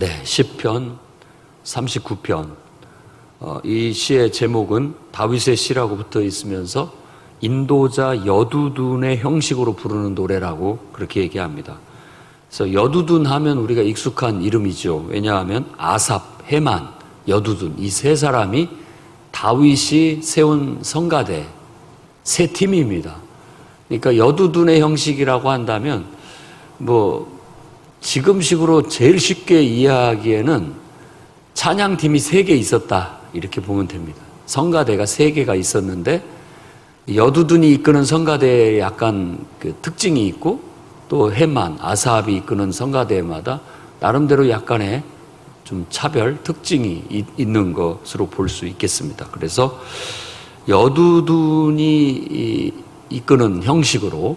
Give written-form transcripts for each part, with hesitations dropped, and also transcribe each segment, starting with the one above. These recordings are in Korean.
네, 시편 39편. 이 시의 제목은 다윗의 시라고 붙어 있으면서 인도자 여두둔의 형식으로 부르는 노래라고 그렇게 얘기합니다. 그래서 여두둔 하면 우리가 익숙한 이름이죠. 왜냐하면 아삽, 헤만, 여두둔 이 세 사람이 다윗이 세운 성가대 세 팀입니다. 그러니까 여두둔의 형식이라고 한다면 지금식으로 제일 쉽게 이해하기에는 찬양팀이 3개 있었다 이렇게 보면 됩니다. 성가대가 3개가 있었는데 여두둔이 이끄는 성가대에 약간 그 특징이 있고 또 헤만, 아삽이 이끄는 성가대마다 나름대로 약간의 좀 차별, 특징이 있는 것으로 볼 수 있겠습니다. 그래서 여두둔이 이끄는 형식으로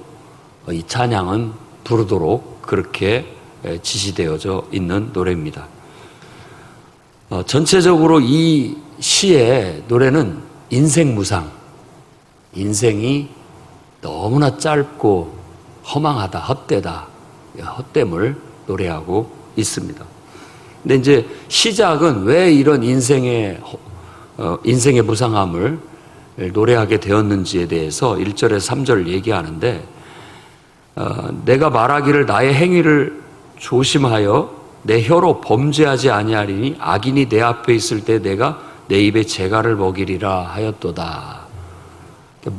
이 찬양은 부르도록 그렇게 지시되어져 있는 노래입니다. 전체적으로 이 시의 노래는 인생 무상, 인생이 너무나 짧고 허망하다, 헛되다, 헛됨을 노래하고 있습니다. 근데 이제 시작은 왜 이런 인생의 무상함을 노래하게 되었는지에 대해서 1절에서 3절 얘기하는데, 내가 말하기를 나의 행위를 조심하여 내 혀로 범죄하지 아니하리니 악인이 내 앞에 있을 때 내가 내 입에 재갈을 먹이리라 하였도다.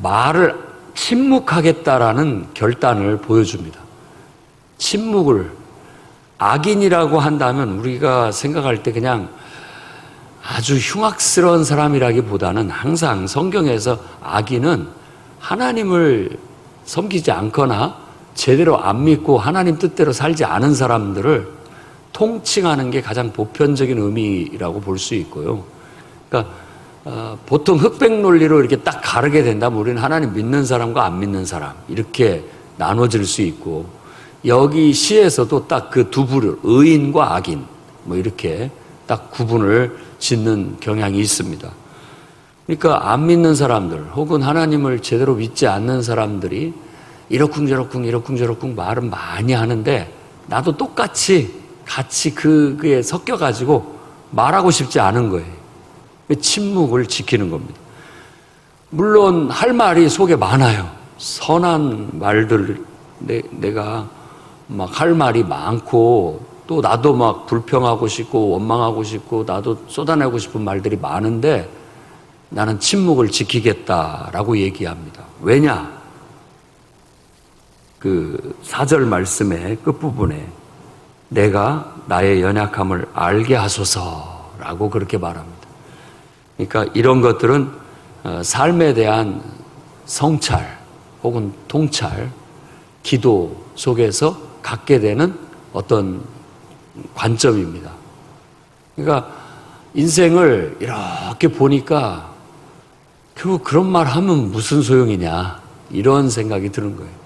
말을 침묵하겠다라는 결단을 보여줍니다. 침묵을, 악인이라고 한다면 우리가 생각할 때 그냥 아주 흉악스러운 사람이라기보다는 항상 성경에서 악인은 하나님을 섬기지 않거나 제대로 안 믿고 하나님 뜻대로 살지 않은 사람들을 통칭하는 게 가장 보편적인 의미라고 볼 수 있고요. 그러니까 보통 흑백 논리로 이렇게 딱 가르게 된다면 우리는 하나님 믿는 사람과 안 믿는 사람 이렇게 나눠질 수 있고, 여기 시에서도 딱 그 두 부류, 의인과 악인 이렇게 딱 구분을 짓는 경향이 있습니다. 그러니까 안 믿는 사람들 혹은 하나님을 제대로 믿지 않는 사람들이 이러쿵저러쿵 말은 많이 하는데 나도 똑같이 같이 그게 섞여가지고 말하고 싶지 않은 거예요. 침묵을 지키는 겁니다. 물론 할 말이 속에 많아요. 선한 말들, 내가 막 할 말이 많고 또 나도 막 불평하고 싶고 원망하고 싶고 나도 쏟아내고 싶은 말들이 많은데 나는 침묵을 지키겠다라고 얘기합니다. 왜냐? 그 4절 말씀의 끝부분에 내가 나의 연약함을 알게 하소서라고 그렇게 말합니다. 그러니까 이런 것들은 삶에 대한 성찰 혹은 통찰, 기도 속에서 갖게 되는 어떤 관점입니다. 그러니까 인생을 이렇게 보니까 결국 그런 말 하면 무슨 소용이냐 이런 생각이 드는 거예요.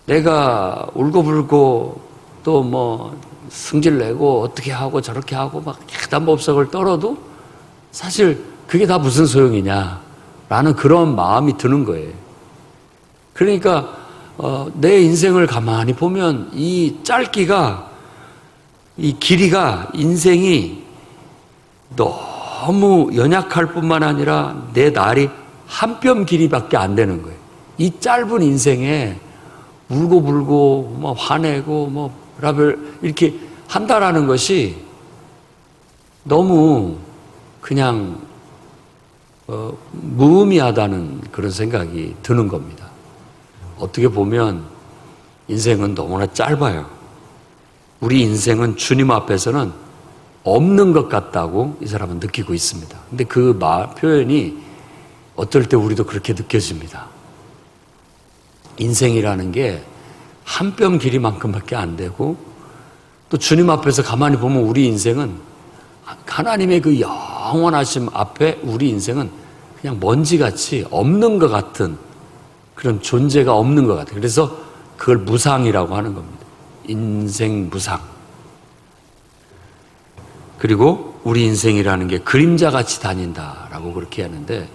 내가 울고불고 또 승질내고 어떻게 하고 저렇게 하고 막 야단법석을 떨어도 사실 그게 다 무슨 소용이냐라는 그런 마음이 드는 거예요. 그러니까 내 인생을 가만히 보면 이 길이가 인생이 너무 연약할 뿐만 아니라 내 날이 한 뼘 길이밖에 안 되는 거예요. 이 짧은 인생에 울고불고 화내고 이렇게 한다라는 것이 너무 그냥 무의미하다는 그런 생각이 드는 겁니다. 어떻게 보면 인생은 너무나 짧아요. 우리 인생은 주님 앞에서는 없는 것 같다고 이 사람은 느끼고 있습니다. 근데 그 표현이 어떨 때 우리도 그렇게 느껴집니다. 인생이라는 게 한 뼘 길이만큼밖에 안 되고 또 주님 앞에서 가만히 보면 우리 인생은 하나님의 그 영원하심 앞에 우리 인생은 그냥 먼지같이 없는 것 같은 그런 존재가 없는 것 같아요. 그래서 그걸 무상이라고 하는 겁니다. 인생 무상. 그리고 우리 인생이라는 게 그림자같이 다닌다라고 그렇게 하는데,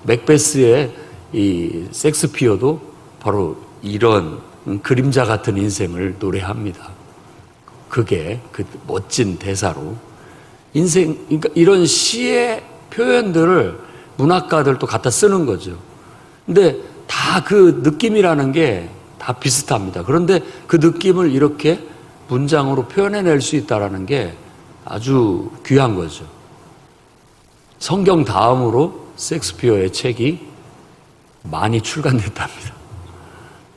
맥베스의 이 섹스피어도 바로 이런 그림자 같은 인생을 노래합니다. 그게 그 멋진 대사로 인생, 그러니까 이런 시의 표현들을 문학가들도 갖다 쓰는 거죠. 근데 다 그 느낌이라는 게 다 비슷합니다. 그런데 그 느낌을 이렇게 문장으로 표현해낼 수 있다는 게 아주 귀한 거죠. 성경 다음으로 셰익스피어의 책이 많이 출간됐답니다.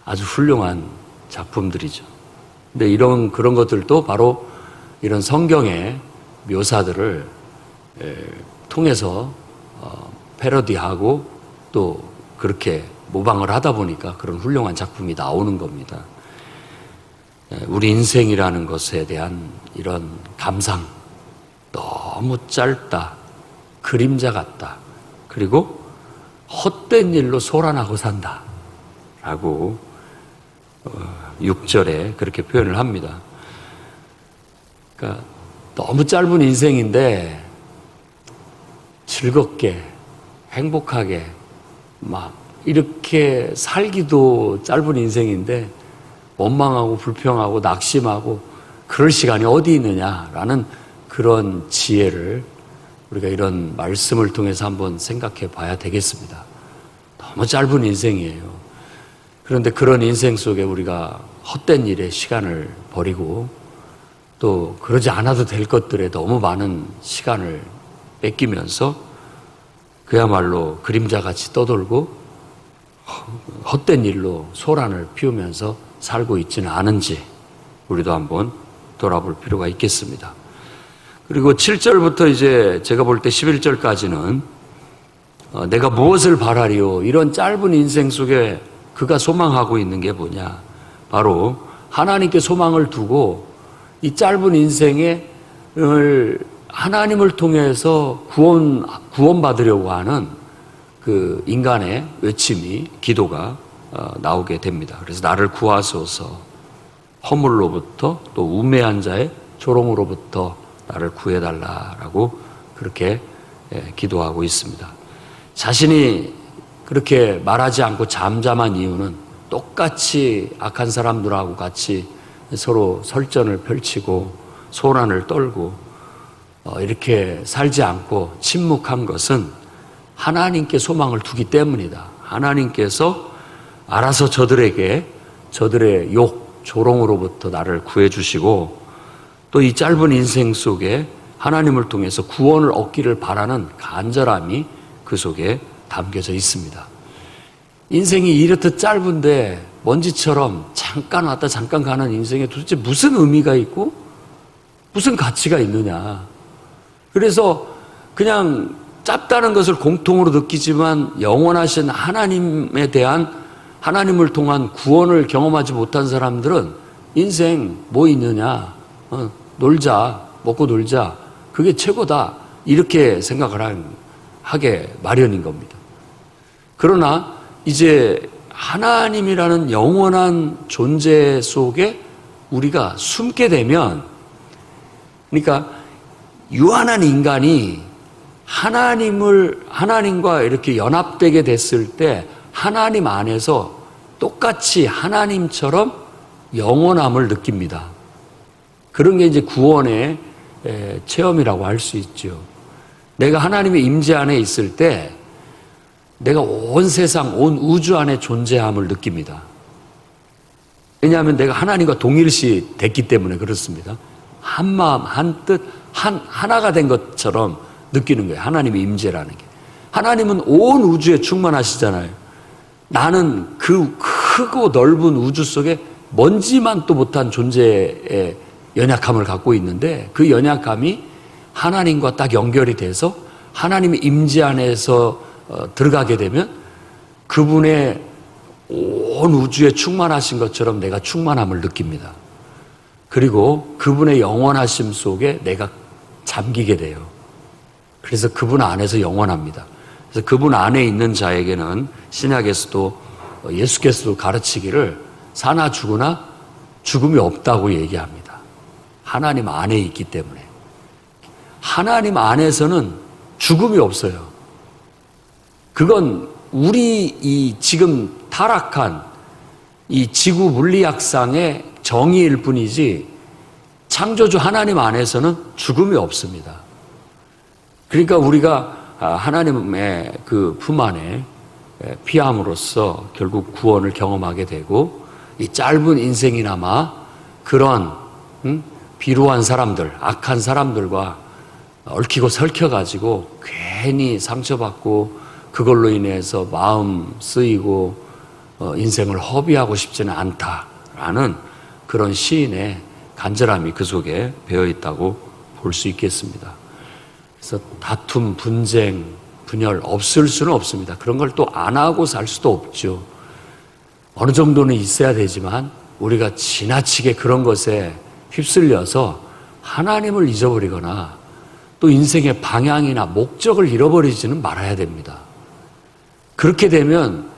아주 훌륭한 작품들이죠. 근데 그런 것들도 바로 이런 성경의 묘사들을 통해서 패러디하고 또 그렇게 모방을 하다 보니까 그런 훌륭한 작품이 나오는 겁니다. 우리 인생이라는 것에 대한 이런 감상, 너무 짧다, 그림자 같다, 그리고 헛된 일로 소란하고 산다 라고 6절에 그렇게 표현을 합니다. 그러니까 너무 짧은 인생인데 즐겁게 행복하게 막 이렇게 살기도 짧은 인생인데 원망하고 불평하고 낙심하고 그럴 시간이 어디 있느냐라는 그런 지혜를 우리가 이런 말씀을 통해서 한번 생각해 봐야 되겠습니다. 너무 짧은 인생이에요. 그런데 그런 인생 속에 우리가 헛된 일에 시간을 버리고 또 그러지 않아도 될 것들에 너무 많은 시간을 뺏기면서 그야말로 그림자같이 떠돌고 헛된 일로 소란을 피우면서 살고 있지는 않은지 우리도 한번 돌아볼 필요가 있겠습니다. 그리고 7절부터 이제 제가 볼 때 11절까지는 내가 무엇을 바라리요? 이런 짧은 인생 속에 그가 소망하고 있는 게 뭐냐? 바로 하나님께 소망을 두고 이 짧은 인생을 하나님을 통해서 구원받으려고 하는 그 인간의 외침이, 기도가 나오게 됩니다. 그래서 나를 구하소서, 허물로부터 또 우매한 자의 조롱으로부터 나를 구해달라라고 그렇게 기도하고 있습니다. 자신이 그렇게 말하지 않고 잠잠한 이유는 똑같이 악한 사람들하고 같이 서로 설전을 펼치고 소란을 떨고 이렇게 살지 않고 침묵한 것은 하나님께 소망을 두기 때문이다. 하나님께서 알아서 저들의 욕, 조롱으로부터 나를 구해주시고 또 이 짧은 인생 속에 하나님을 통해서 구원을 얻기를 바라는 간절함이 그 속에 담겨져 있습니다. 인생이 이렇듯 짧은데 먼지처럼 잠깐 왔다 잠깐 가는 인생에 도대체 무슨 의미가 있고 무슨 가치가 있느냐. 그래서 그냥 짧다는 것을 공통으로 느끼지만 영원하신 하나님에 대한 하나님을 통한 구원을 경험하지 못한 사람들은 인생 뭐 있느냐, 놀자, 먹고 놀자, 그게 최고다 이렇게 생각을 하게 마련인 겁니다. 그러나 이제 하나님이라는 영원한 존재 속에 우리가 숨게 되면, 그러니까 유한한 인간이 하나님과 이렇게 연합되게 됐을 때 하나님 안에서 똑같이 하나님처럼 영원함을 느낍니다. 그런 게 이제 구원의 체험이라고 할 수 있죠. 내가 하나님의 임재 안에 있을 때 내가 온 세상, 온 우주 안에 존재함을 느낍니다. 왜냐하면 내가 하나님과 동일시 됐기 때문에 그렇습니다. 한 마음, 한 뜻, 하나가 된 것처럼 느끼는 거예요. 하나님의 임재라는 게. 하나님은 온 우주에 충만하시잖아요. 나는 그 크고 넓은 우주 속에 먼지만도 못한 존재의 연약함을 갖고 있는데 그 연약함이 하나님과 딱 연결이 돼서 하나님의 임재 안에서 들어가게 되면 그분의 온 우주에 충만하신 것처럼 내가 충만함을 느낍니다. 그리고 그분의 영원하심 속에 내가 잠기게 돼요. 그래서 그분 안에서 영원합니다. 그래서 그분 안에 있는 자에게는 신약에서도 예수께서도 가르치기를 사나 죽으나 죽음이 없다고 얘기합니다. 하나님 안에 있기 때문에. 하나님 안에서는 죽음이 없어요. 그건 우리 이 지금 타락한 이 지구 물리학상의 정의일 뿐이지 창조주 하나님 안에서는 죽음이 없습니다. 그러니까 우리가 하나님의 그 품 안에 피함으로써 결국 구원을 경험하게 되고, 이 짧은 인생이나마 그런 비루한 사람들, 악한 사람들과 얽히고 설켜가지고 괜히 상처받고 그걸로 인해서 마음 쓰이고 인생을 허비하고 싶지는 않다라는 그런 시인의 간절함이 그 속에 배어있다고 볼 수 있겠습니다. 그래서 다툼, 분쟁, 분열 없을 수는 없습니다. 그런 걸 또 안 하고 살 수도 없죠. 어느 정도는 있어야 되지만 우리가 지나치게 그런 것에 휩쓸려서 하나님을 잊어버리거나 또 인생의 방향이나 목적을 잃어버리지는 말아야 됩니다. 그렇게 되면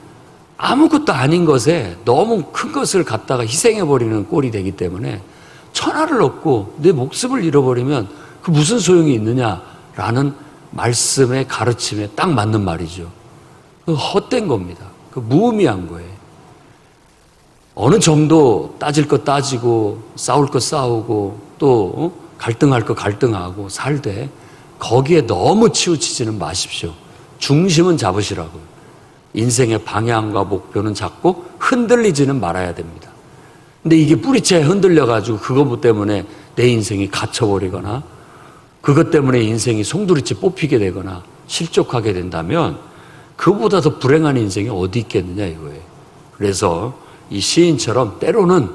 아무것도 아닌 것에 너무 큰 것을 갖다가 희생해버리는 꼴이 되기 때문에 천하를 얻고 내 목숨을 잃어버리면 그 무슨 소용이 있느냐라는 말씀의 가르침에 딱 맞는 말이죠. 그 헛된 겁니다. 그 무의미한 거예요. 어느 정도 따질 거 따지고 싸울 거 싸우고 또 갈등할 거 갈등하고 살되 거기에 너무 치우치지는 마십시오. 중심은 잡으시라고요. 인생의 방향과 목표는 잡고 흔들리지는 말아야 됩니다. 근데 이게 뿌리채 흔들려가지고 그것 때문에 내 인생이 갇혀버리거나 그것 때문에 인생이 송두리째 뽑히게 되거나 실족하게 된다면 그보다 더 불행한 인생이 어디 있겠느냐 이거예요. 그래서 이 시인처럼 때로는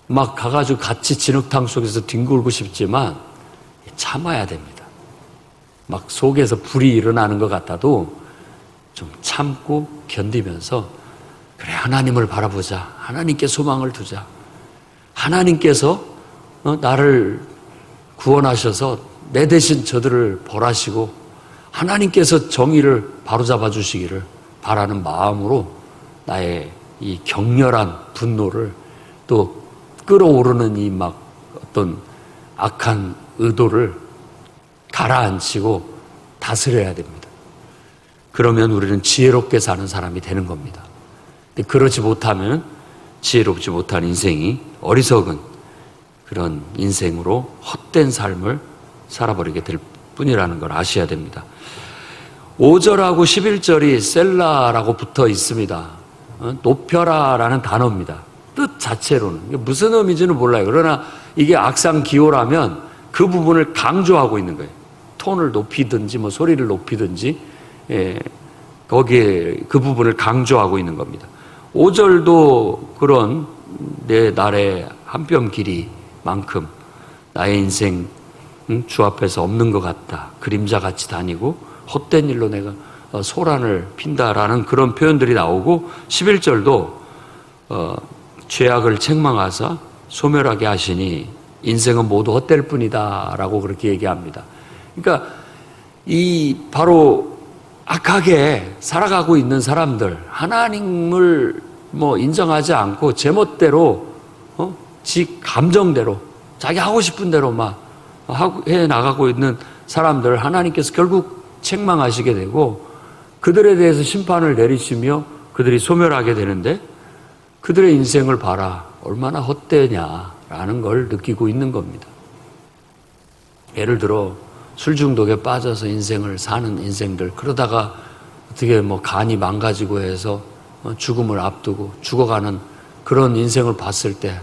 막 가가지고 같이 진흙탕 속에서 뒹굴고 싶지만 참아야 됩니다. 막 속에서 불이 일어나는 것 같아도 좀 참고 견디면서 그래, 하나님을 바라보자. 하나님께 소망을 두자. 하나님께서 나를 구원하셔서 내 대신 저들을 벌하시고 하나님께서 정의를 바로잡아 주시기를 바라는 마음으로 나의 이 격렬한 분노를 또 끓어오르는 이 막 어떤 악한 의도를 가라앉히고 다스려야 됩니다. 그러면 우리는 지혜롭게 사는 사람이 되는 겁니다. 근데 그러지 못하면 지혜롭지 못한 인생이 어리석은 그런 인생으로 헛된 삶을 살아버리게 될 뿐이라는 걸 아셔야 됩니다. 5절하고 11절이 셀라라고 붙어 있습니다. 높여라라는 단어입니다. 뜻 자체로는 무슨 의미인지는 몰라요. 그러나 이게 악상 기호라면 그 부분을 강조하고 있는 거예요. 톤을 높이든지 뭐 소리를 높이든지 거기에 그 부분을 강조하고 있는 겁니다. 5절도 그런 내 날의 한 뼘 길이만큼 나의 인생 주 앞에서 없는 것 같다. 그림자같이 다니고 헛된 일로 내가 소란을 핀다라는 그런 표현들이 나오고 11절도 죄악을 책망하사 소멸하게 하시니 인생은 모두 헛될 뿐이다 라고 그렇게 얘기합니다. 그러니까 이 바로 악하게 살아가고 있는 사람들, 하나님을 뭐 인정하지 않고 제멋대로 지 감정대로 자기 하고 싶은 대로 막 해 나가고 있는 사람들 하나님께서 결국 책망하시게 되고 그들에 대해서 심판을 내리시며 그들이 소멸하게 되는데 그들의 인생을 봐라 얼마나 헛되냐라는 걸 느끼고 있는 겁니다. 예를 들어 술 중독에 빠져서 인생을 사는 인생들, 그러다가 어떻게 뭐 간이 망가지고 해서 죽음을 앞두고 죽어가는 그런 인생을 봤을 때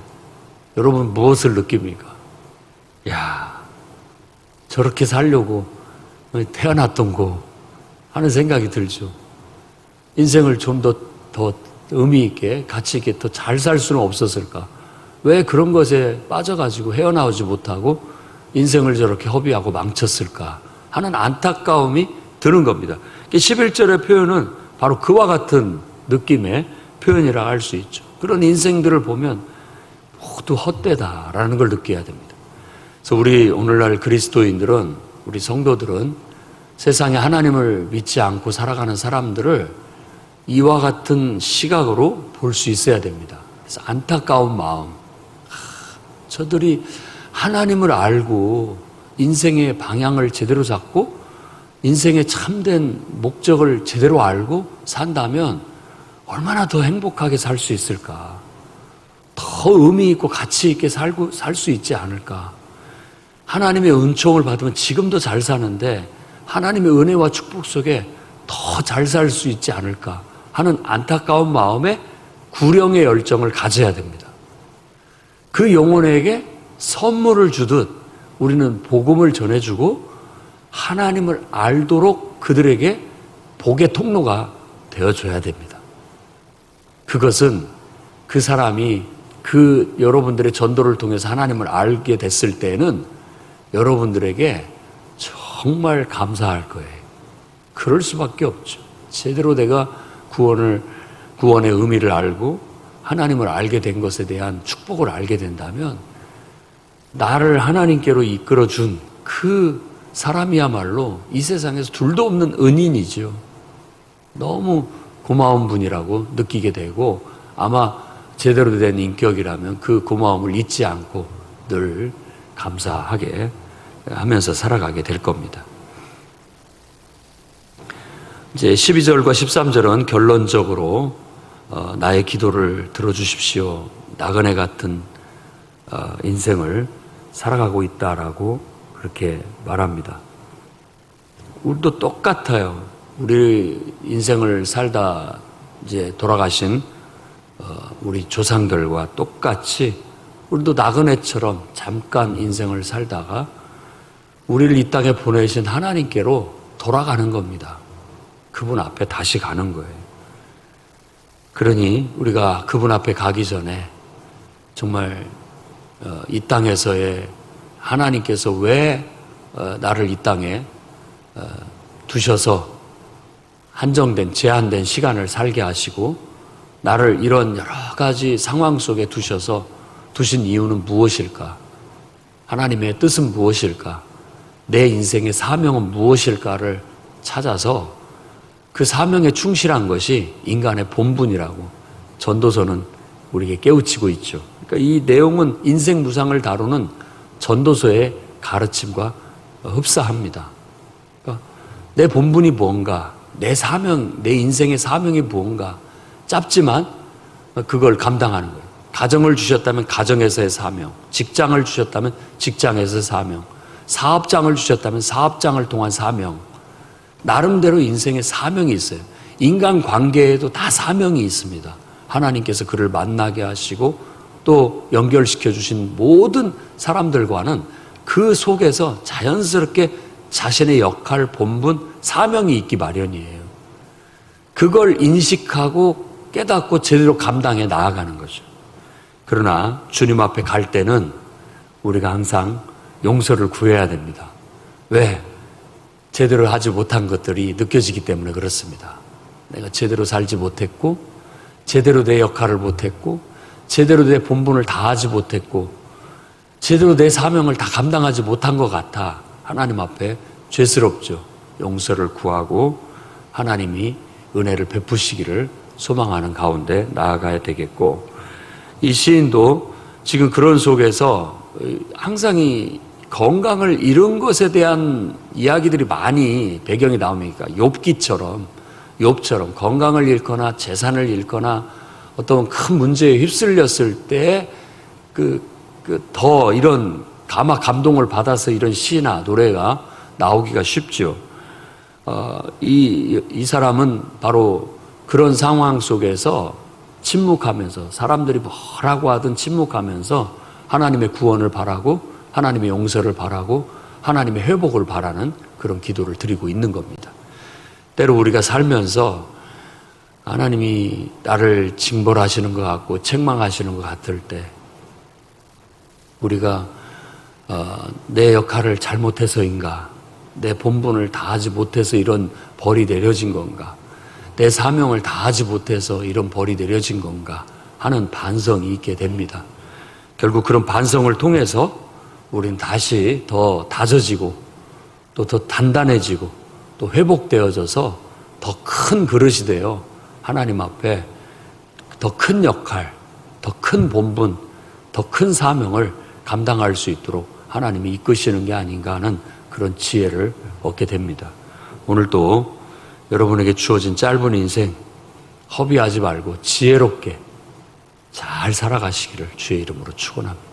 여러분 무엇을 느낍니까? 야, 저렇게 살려고 태어났던 거 하는 생각이 들죠. 인생을 좀 더 의미 있게 가치 있게 더 잘 살 수는 없었을까? 왜 그런 것에 빠져가지고 헤어나오지 못하고 인생을 저렇게 허비하고 망쳤을까 하는 안타까움이 드는 겁니다. 11절의 표현은 바로 그와 같은 느낌의 표현이라 할 수 있죠. 그런 인생들을 보면 모두 헛되다라는 걸 느껴야 됩니다. 그래서 우리 오늘날 그리스도인들은, 우리 성도들은 세상에 하나님을 믿지 않고 살아가는 사람들을 이와 같은 시각으로 볼 수 있어야 됩니다. 그래서 안타까운 마음, 저들이 하나님을 알고 인생의 방향을 제대로 잡고 인생의 참된 목적을 제대로 알고 산다면 얼마나 더 행복하게 살 수 있을까. 더 의미 있고 가치 있게 살 수 있지 않을까. 하나님의 은총을 받으면 지금도 잘 사는데 하나님의 은혜와 축복 속에 더 잘 살 수 있지 않을까 하는 안타까운 마음에 구령의 열정을 가져야 됩니다. 그 영혼에게 선물을 주듯 우리는 복음을 전해주고 하나님을 알도록 그들에게 복의 통로가 되어줘야 됩니다. 그것은 그 사람이 여러분들의 전도를 통해서 하나님을 알게 됐을 때는 여러분들에게 정말 감사할 거예요. 그럴 수밖에 없죠. 제대로 내가 구원의 의미를 알고 하나님을 알게 된 것에 대한 축복을 알게 된다면 나를 하나님께로 이끌어준 그 사람이야말로 이 세상에서 둘도 없는 은인이죠. 너무 고마운 분이라고 느끼게 되고 아마 제대로 된 인격이라면 그 고마움을 잊지 않고 늘 감사하게 하면서 살아가게 될 겁니다. 이제 12절과 13절은 결론적으로 나의 기도를 들어주십시오. 나그네 같은 인생을 살아가고 있다라고 그렇게 말합니다. 우리도 똑같아요. 우리 인생을 살다 이제 돌아가신 우리 조상들과 똑같이 우리도 나그네처럼 잠깐 인생을 살다가 우리를 이 땅에 보내신 하나님께로 돌아가는 겁니다. 그분 앞에 다시 가는 거예요. 그러니 우리가 그분 앞에 가기 전에 정말 이 땅에서의 하나님께서 왜 나를 이 땅에 두셔서 한정된 제한된 시간을 살게 하시고 나를 이런 여러 가지 상황 속에 두신 이유는 무엇일까? 하나님의 뜻은 무엇일까? 내 인생의 사명은 무엇일까를 찾아서 그 사명에 충실한 것이 인간의 본분이라고 전도서는 우리에게 깨우치고 있죠. 그러니까 이 내용은 인생 무상을 다루는 전도서의 가르침과 흡사합니다. 그러니까 내 본분이 뭔가, 내 사명, 내 인생의 사명이 뭔가 짧지만 그걸 감당하는 거예요. 가정을 주셨다면 가정에서의 사명, 직장을 주셨다면 직장에서의 사명, 사업장을 주셨다면 사업장을 통한 사명, 나름대로 인생의 사명이 있어요. 인간 관계에도 다 사명이 있습니다. 하나님께서 그를 만나게 하시고 또 연결시켜 주신 모든 사람들과는 그 속에서 자연스럽게 자신의 역할, 본분, 사명이 있기 마련이에요. 그걸 인식하고 깨닫고 제대로 감당해 나아가는 거죠. 그러나 주님 앞에 갈 때는 우리가 항상 용서를 구해야 됩니다. 왜? 제대로 하지 못한 것들이 느껴지기 때문에 그렇습니다. 내가 제대로 살지 못했고, 제대로 내 역할을 못했고, 제대로 내 본분을 다하지 못했고, 제대로 내 사명을 다 감당하지 못한 것 같아 하나님 앞에 죄스럽죠. 용서를 구하고 하나님이 은혜를 베푸시기를 소망하는 가운데 나아가야 되겠고, 이 시인도 지금 그런 속에서 항상 이 건강을 잃은 것에 대한 이야기들이 많이 배경이 나오니까 욥처럼 건강을 잃거나 재산을 잃거나 어떤 큰 문제에 휩쓸렸을 때 더 이런 감동을 받아서 이런 시나 노래가 나오기가 쉽죠. 이 사람은 바로 그런 상황 속에서 침묵하면서 사람들이 뭐라고 하든 침묵하면서 하나님의 구원을 바라고 하나님의 용서를 바라고 하나님의 회복을 바라는 그런 기도를 드리고 있는 겁니다. 때로 우리가 살면서 하나님이 나를 징벌하시는 것 같고 책망하시는 것 같을 때 우리가 내 역할을 잘못해서인가, 내 본분을 다하지 못해서 이런 벌이 내려진 건가, 내 사명을 다하지 못해서 이런 벌이 내려진 건가 하는 반성이 있게 됩니다. 결국 그런 반성을 통해서 우리는 다시 더 다져지고 또 더 단단해지고 또 회복되어져서 더 큰 그릇이 되어 하나님 앞에 더 큰 역할, 더 큰 본분, 더 큰 사명을 감당할 수 있도록 하나님이 이끄시는 게 아닌가 하는 그런 지혜를 얻게 됩니다. 오늘도 여러분에게 주어진 짧은 인생 허비하지 말고 지혜롭게 잘 살아가시기를 주의 이름으로 축원합니다.